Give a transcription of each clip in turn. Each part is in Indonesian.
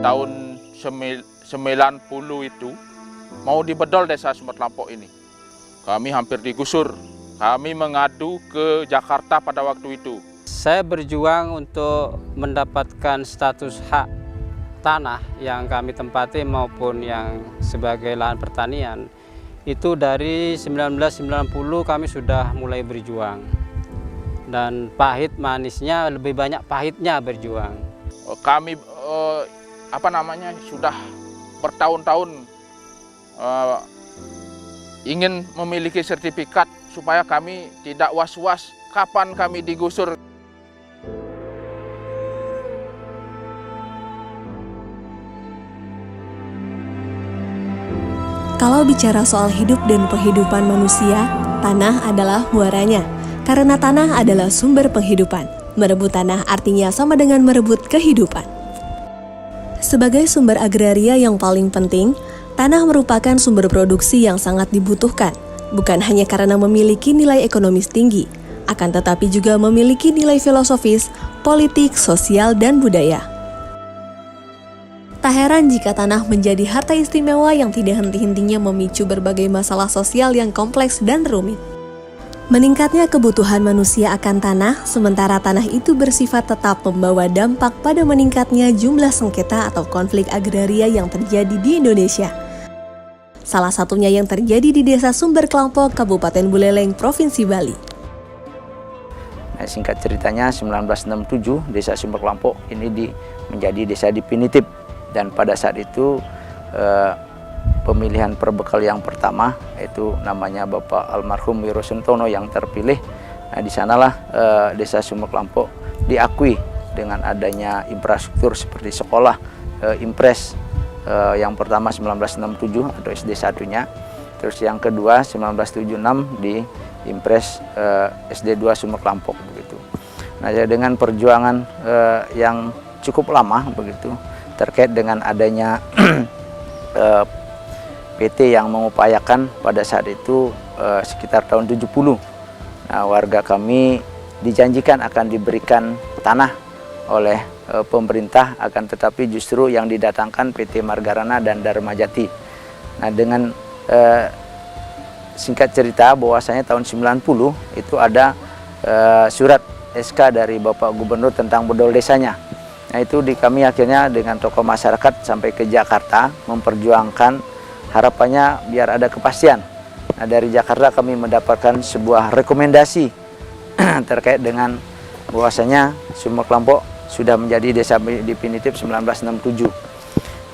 tahun 90 itu mau dibedol desa Sumber Kelampok ini. Kami hampir digusur. Kami mengadu ke Jakarta pada waktu itu. Saya berjuang untuk mendapatkan status hak tanah yang kami tempati maupun yang sebagai lahan pertanian. Itu dari 1990 kami sudah mulai berjuang. Dan pahit manisnya, lebih banyak pahitnya berjuang. Kami sudah bertahun-tahun ingin memiliki sertifikat supaya kami tidak was-was kapan kami digusur. Kalau bicara soal hidup dan penghidupan manusia, tanah adalah muaranya. Karena tanah adalah sumber penghidupan. Merebut tanah artinya sama dengan merebut kehidupan. Sebagai sumber agraria yang paling penting, tanah merupakan sumber produksi yang sangat dibutuhkan. Bukan hanya karena memiliki nilai ekonomis tinggi, akan tetapi juga memiliki nilai filosofis, politik, sosial, dan budaya. Tak heran jika tanah menjadi harta istimewa yang tidak henti-hentinya memicu berbagai masalah sosial yang kompleks dan rumit. Meningkatnya kebutuhan manusia akan tanah, sementara tanah itu bersifat tetap membawa dampak pada meningkatnya jumlah sengketa atau konflik agraria yang terjadi di Indonesia. Salah satunya yang terjadi di Desa Sumber Kelampok, Kabupaten Buleleng, Provinsi Bali. Nah, singkat ceritanya 1967 Desa Sumber Kelampok ini menjadi desa definitif, dan pada saat itu pemilihan perbekal yang pertama yaitu namanya Bapak almarhum Wiro Suntono yang terpilih. Nah, di sanalah Desa Sumber Kelampok diakui dengan adanya infrastruktur seperti sekolah Impres yang pertama 1967 atau SD satunya, terus yang kedua 1976 di Impres SD 2 Sumber Kelampok begitu. Nah, dengan perjuangan yang cukup lama begitu terkait dengan adanya PT yang mengupayakan pada saat itu sekitar tahun 70. Nah, warga kami dijanjikan akan diberikan tanah oleh pemerintah, akan tetapi justru yang didatangkan PT Margarana dan Dharma Jati. Nah, dengan singkat cerita bahwasanya tahun 90 itu ada surat SK dari Bapak Gubernur tentang bedol desanya. Nah, itu kami akhirnya dengan tokoh masyarakat sampai ke Jakarta memperjuangkan harapannya biar ada kepastian. Nah, dari Jakarta kami mendapatkan sebuah rekomendasi terkait dengan bahwasanya Sumber Kelampok sudah menjadi desa definitif 1967.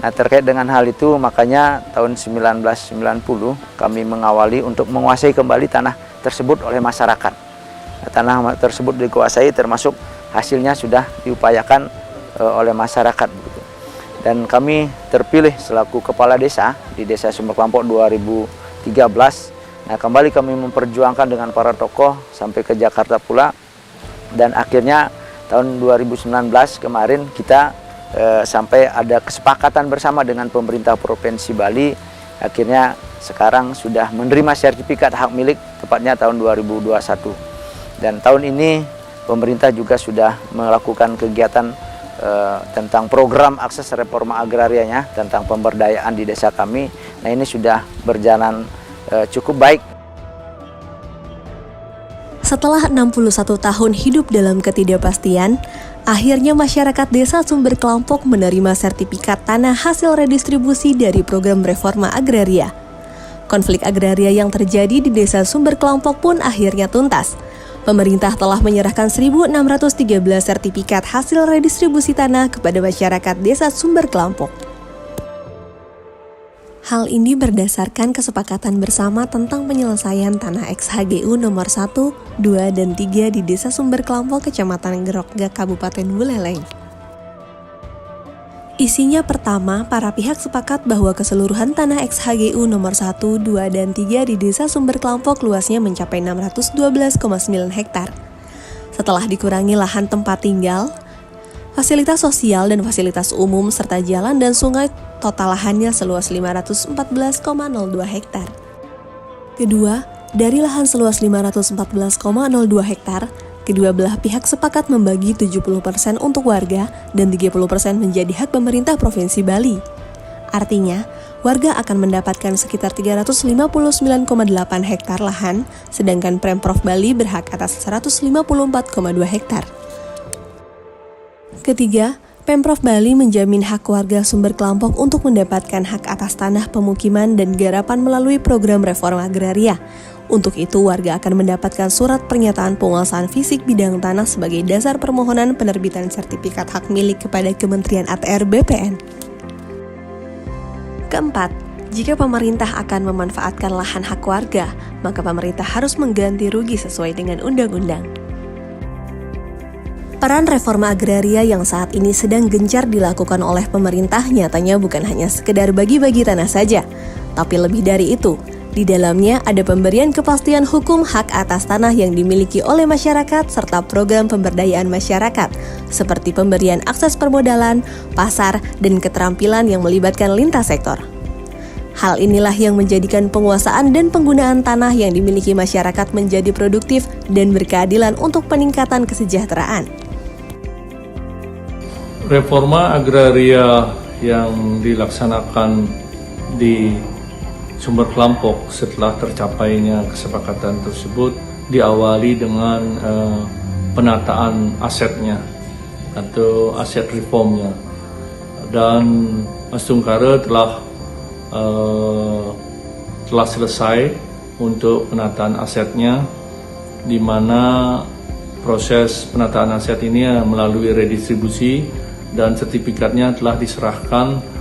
Nah, terkait dengan hal itu makanya tahun 1990 kami mengawali untuk menguasai kembali tanah tersebut oleh masyarakat. Nah, tanah tersebut dikuasai termasuk hasilnya sudah diupayakan oleh masyarakat begitu. Dan kami terpilih selaku kepala desa di Desa Sumber Kelampok 2013. Nah, kembali kami memperjuangkan dengan para tokoh sampai ke Jakarta pula, dan akhirnya tahun 2019 kemarin kita sampai ada kesepakatan bersama dengan pemerintah Provinsi Bali. Akhirnya sekarang sudah menerima sertifikat hak milik tepatnya tahun 2021. Dan tahun ini pemerintah juga sudah melakukan kegiatan tentang program akses reforma agrarianya tentang pemberdayaan di desa kami. Nah, ini sudah berjalan cukup baik. Setelah 61 tahun hidup dalam ketidakpastian, akhirnya masyarakat Desa Sumber Kelampok menerima sertifikat tanah hasil redistribusi dari program reforma agraria. Konflik agraria yang terjadi di Desa Sumber Kelampok pun akhirnya tuntas. Pemerintah telah menyerahkan 1.613 sertifikat hasil redistribusi tanah kepada masyarakat Desa Sumber Kelampok. Hal ini berdasarkan kesepakatan bersama tentang penyelesaian tanah XHGU nomor 1, 2, dan 3 di Desa Sumber Kelampok, Kecamatan Gerokga, Kabupaten Buleleng. Isinya pertama, para pihak sepakat bahwa keseluruhan tanah XHGU nomor 1, 2, dan 3 di Desa Sumber Kelampok luasnya mencapai 612,9 hektar. Setelah dikurangi lahan tempat tinggal, fasilitas sosial dan fasilitas umum, serta jalan dan sungai, total lahannya seluas 514,02 hektar. Kedua, dari lahan seluas 514,02 hektar, kedua belah pihak sepakat membagi 70% untuk warga dan 30% menjadi hak pemerintah Provinsi Bali. Artinya, warga akan mendapatkan sekitar 359,8 hektar lahan, sedangkan Pemprov Bali berhak atas 154,2 hektar. Ketiga, Pemprov Bali menjamin hak warga Sumber Kelampok untuk mendapatkan hak atas tanah pemukiman dan garapan melalui program reforma agraria. Untuk itu, warga akan mendapatkan surat pernyataan penguasaan fisik bidang tanah sebagai dasar permohonan penerbitan sertifikat hak milik kepada Kementerian ATR BPN. Keempat, jika pemerintah akan memanfaatkan lahan hak warga, maka pemerintah harus mengganti rugi sesuai dengan undang-undang. Peran reforma agraria yang saat ini sedang gencar dilakukan oleh pemerintah nyatanya bukan hanya sekedar bagi-bagi tanah saja, tapi lebih dari itu. Di dalamnya ada pemberian kepastian hukum hak atas tanah yang dimiliki oleh masyarakat serta program pemberdayaan masyarakat, seperti pemberian akses permodalan, pasar, dan keterampilan yang melibatkan lintas sektor. Hal inilah yang menjadikan penguasaan dan penggunaan tanah yang dimiliki masyarakat menjadi produktif dan berkeadilan untuk peningkatan kesejahteraan. Reforma agraria yang dilaksanakan di Sumber Kelampok setelah tercapainya kesepakatan tersebut diawali dengan penataan asetnya atau aset reformnya, dan Mas Tungkara telah selesai untuk penataan asetnya, di mana proses penataan aset ini melalui redistribusi dan sertifikatnya telah diserahkan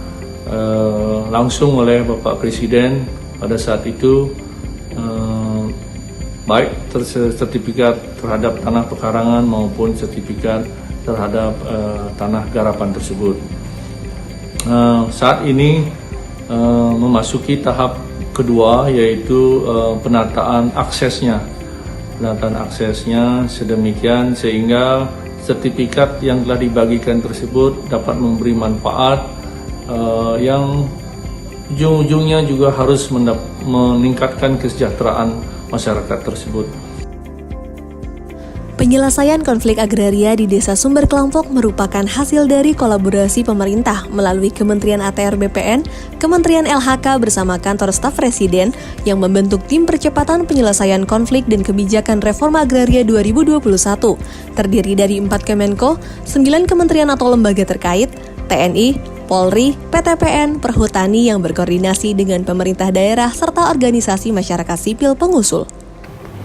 langsung oleh Bapak Presiden pada saat itu, baik sertifikat terhadap tanah pekarangan maupun sertifikat terhadap tanah garapan tersebut. Saat ini memasuki tahap kedua, yaitu penataan aksesnya sedemikian sehingga sertifikat yang telah dibagikan tersebut dapat memberi manfaat yang ujung-ujungnya juga harus meningkatkan kesejahteraan masyarakat tersebut. Penyelesaian konflik agraria di Desa Sumber Kelampok merupakan hasil dari kolaborasi pemerintah melalui Kementerian ATR BPN, Kementerian LHK bersama Kantor Staf Presiden yang membentuk Tim Percepatan Penyelesaian Konflik dan Kebijakan Reforma Agraria 2021, terdiri dari 4 Kemenko, 9 kementerian atau lembaga terkait, TNI, Polri, PTPN, Perhutani yang berkoordinasi dengan pemerintah daerah serta organisasi masyarakat sipil pengusul.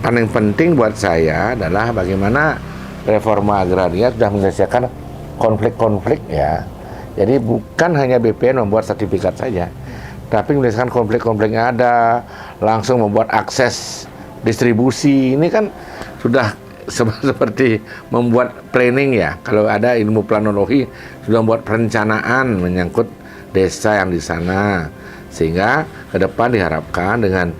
Paling penting buat saya adalah bagaimana reforma agraria sudah menyelesaikan konflik-konflik ya. Jadi bukan hanya BPN membuat sertifikat saja, tapi menyelesaikan konflik-konflik yang ada, langsung membuat akses distribusi. Ini kan sudah seperti membuat planning ya. Kalau ada ilmu planologi sudah membuat perencanaan menyangkut desa yang di sana, sehingga ke depan diharapkan dengan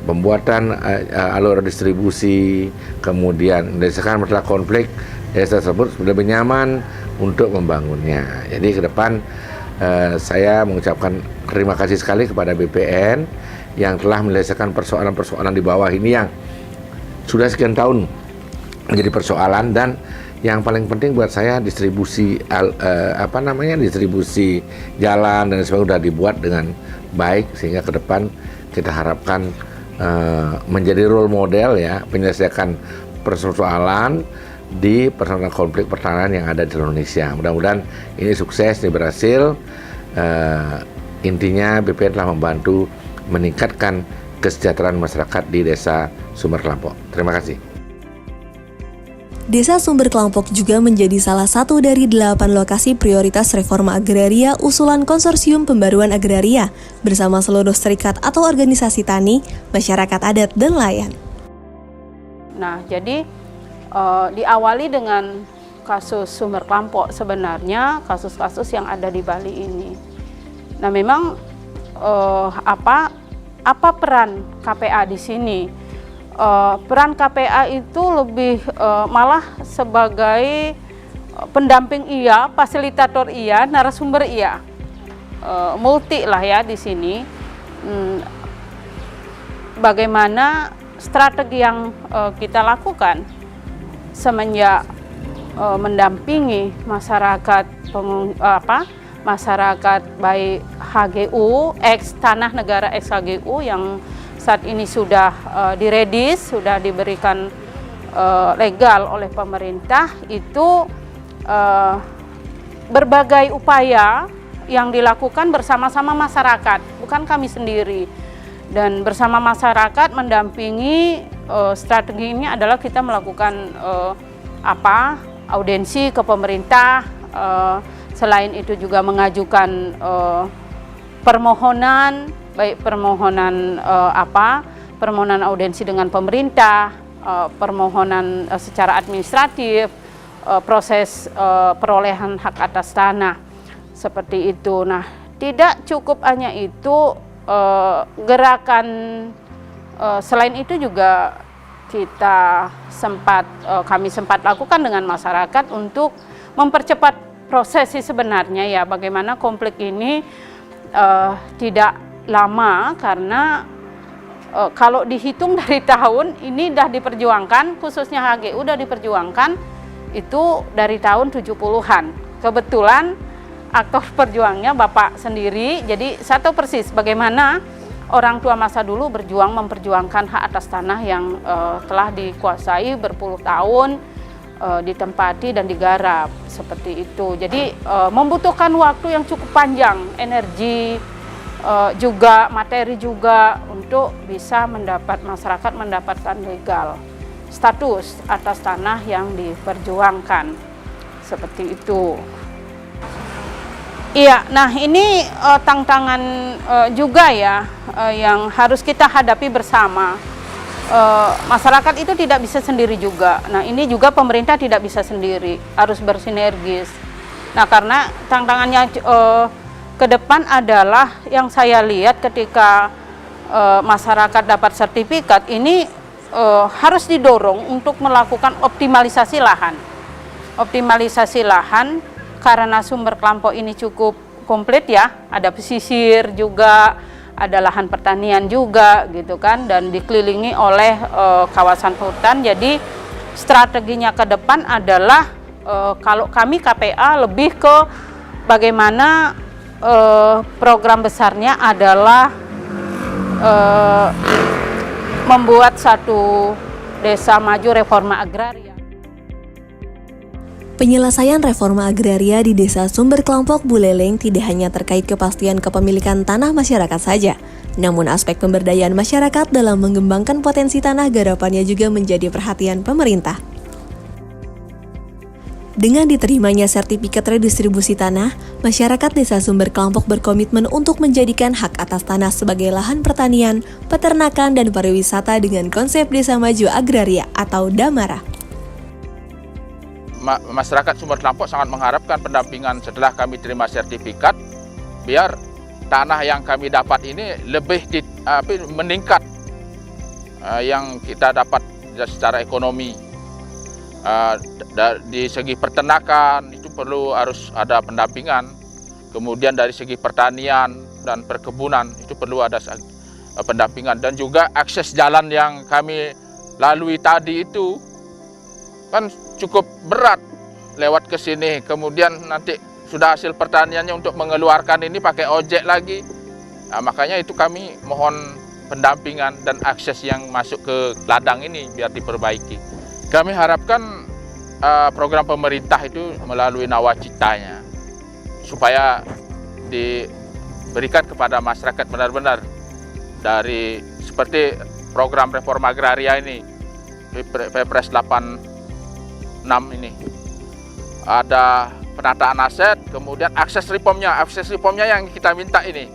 pembuatan alur distribusi, kemudian menyelesaikan masalah konflik, desa tersebut sudah lebih nyaman untuk membangunnya. Jadi ke depan saya mengucapkan terima kasih sekali kepada BPN yang telah menyelesaikan persoalan-persoalan di bawah ini yang sudah sekian tahun menjadi persoalan, dan yang paling penting buat saya distribusi distribusi jalan dan sebagainya sudah dibuat dengan baik, sehingga ke depan kita harapkan menjadi role model ya penyelesaian persoalan di persoalan konflik pertahanan yang ada di Indonesia. Mudah-mudahan ini sukses, ini berhasil. Intinya BPN telah membantu meningkatkan kesejahteraan masyarakat di Desa Sumber Kelampok. Terima kasih. Desa Sumber Kelampok juga menjadi salah satu dari 8 lokasi prioritas reforma agraria usulan Konsorsium Pembaruan Agraria bersama seluruh serikat atau organisasi tani, masyarakat adat, dan nelayan. Nah, jadi diawali dengan kasus Sumber Kelampok, sebenarnya kasus-kasus yang ada di Bali ini. Nah, memang apa peran KPA di sini? Peran KPA itu lebih malah sebagai pendamping iya, fasilitator iya, narasumber iya, multi lah ya di sini. Bagaimana strategi yang kita lakukan? semenjak mendampingi masyarakat masyarakat baik HGU, tanah negara ex HGU yang saat ini sudah diredis, sudah diberikan legal oleh pemerintah, itu berbagai upaya yang dilakukan bersama-sama masyarakat, bukan kami sendiri. Dan bersama masyarakat mendampingi, strategi ini adalah kita melakukan audiensi ke pemerintah, selain itu juga mengajukan permohonan, baik permohonan permohonan audiensi dengan pemerintah, permohonan secara administratif, proses perolehan hak atas tanah, seperti itu. Nah, tidak cukup hanya itu, gerakan selain itu juga kami sempat lakukan dengan masyarakat untuk mempercepat proses sebenarnya ya, bagaimana konflik ini tidak lama, karena kalau dihitung dari tahun ini sudah diperjuangkan, khususnya HGU sudah diperjuangkan itu dari tahun 70-an. Kebetulan aktor perjuangnya Bapak sendiri, jadi saya tahu persis bagaimana orang tua masa dulu memperjuangkan hak atas tanah yang telah dikuasai berpuluh tahun, ditempati dan digarap, seperti itu. Jadi membutuhkan waktu yang cukup panjang, energi juga, materi juga, untuk bisa masyarakat mendapatkan legal status atas tanah yang diperjuangkan, seperti itu. Iya, nah ini tantangan juga ya yang harus kita hadapi bersama. Masyarakat itu tidak bisa sendiri juga. Nah, ini juga pemerintah tidak bisa sendiri, harus bersinergis. Nah, karena tantangannya ke depan adalah yang saya lihat ketika masyarakat dapat sertifikat ini harus didorong untuk melakukan optimalisasi lahan. Optimalisasi lahan karena sumber kelompok ini cukup komplit ya, ada pesisir juga, ada lahan pertanian juga gitu kan, dan dikelilingi oleh kawasan hutan. Jadi strateginya ke depan adalah kalau kami KPA lebih ke bagaimana program besarnya adalah membuat satu desa maju reforma agraria. Penyelesaian reforma agraria di Desa Sumber Kelompok Buleleng tidak hanya terkait kepastian kepemilikan tanah masyarakat saja, namun aspek pemberdayaan masyarakat dalam mengembangkan potensi tanah garapannya juga menjadi perhatian pemerintah. Dengan diterimanya sertifikat redistribusi tanah, masyarakat Desa Sumber Kelompok berkomitmen untuk menjadikan hak atas tanah sebagai lahan pertanian, peternakan, dan pariwisata dengan konsep Desa Maju Agraria atau DAMARA. Masyarakat Sumber Kelompok sangat mengharapkan pendampingan setelah kami terima sertifikat, biar tanah yang kami dapat ini lebih meningkat, yang kita dapat secara ekonomi. Di segi peternakan itu harus ada pendampingan, kemudian dari segi pertanian dan perkebunan itu perlu ada pendampingan, dan juga akses jalan yang kami lalui tadi itu kan cukup berat lewat ke sini, kemudian nanti sudah hasil pertaniannya untuk mengeluarkan ini pakai ojek lagi. Nah, makanya itu kami mohon pendampingan dan akses yang masuk ke ladang ini biar diperbaiki. Kami harapkan program pemerintah itu melalui nawacitanya supaya diberikan kepada masyarakat benar-benar, dari seperti program reforma agraria ini, Perpres 86 ini ada penataan aset, kemudian akses reformnya yang kita minta ini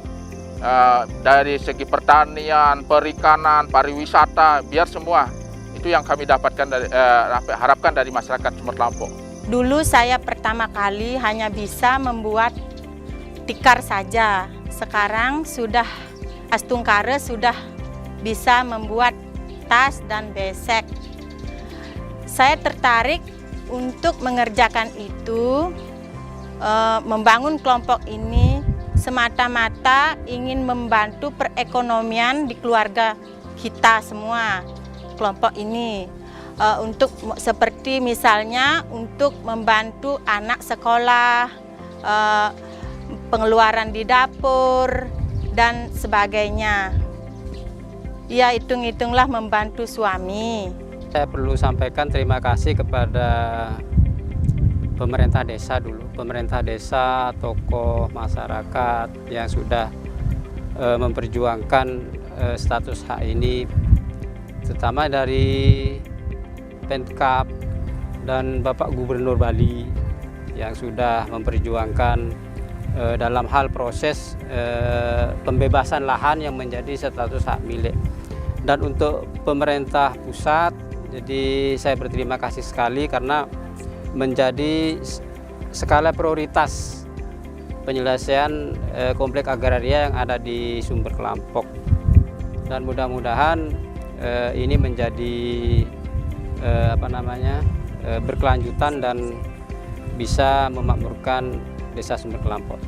dari segi pertanian, perikanan, pariwisata, biar semua itu yang kami dapatkan harapkan dari masyarakat Sumber Kelompok. Dulu saya pertama kali hanya bisa membuat tikar saja. Sekarang sudah Astungkare sudah bisa membuat tas dan besek. Saya tertarik untuk mengerjakan itu, membangun kelompok ini semata-mata ingin membantu perekonomian di keluarga kita semua, kelompok ini. untuk seperti misalnya untuk membantu anak sekolah, pengeluaran di dapur dan sebagainya. Ya, hitung-hitunglah membantu suami. Saya perlu sampaikan terima kasih kepada pemerintah desa dulu, pemerintah desa, tokoh masyarakat yang sudah memperjuangkan status hak ini, terutama dari Pemkab dan Bapak Gubernur Bali yang sudah memperjuangkan dalam hal proses pembebasan lahan yang menjadi status hak milik. Dan untuk pemerintah pusat, jadi saya berterima kasih sekali karena menjadi skala prioritas penyelesaian komplek agraria yang ada di Sumber Kelampok. Dan mudah-mudahan ini menjadi berkelanjutan dan bisa memakmurkan Desa Sumber Kelampok.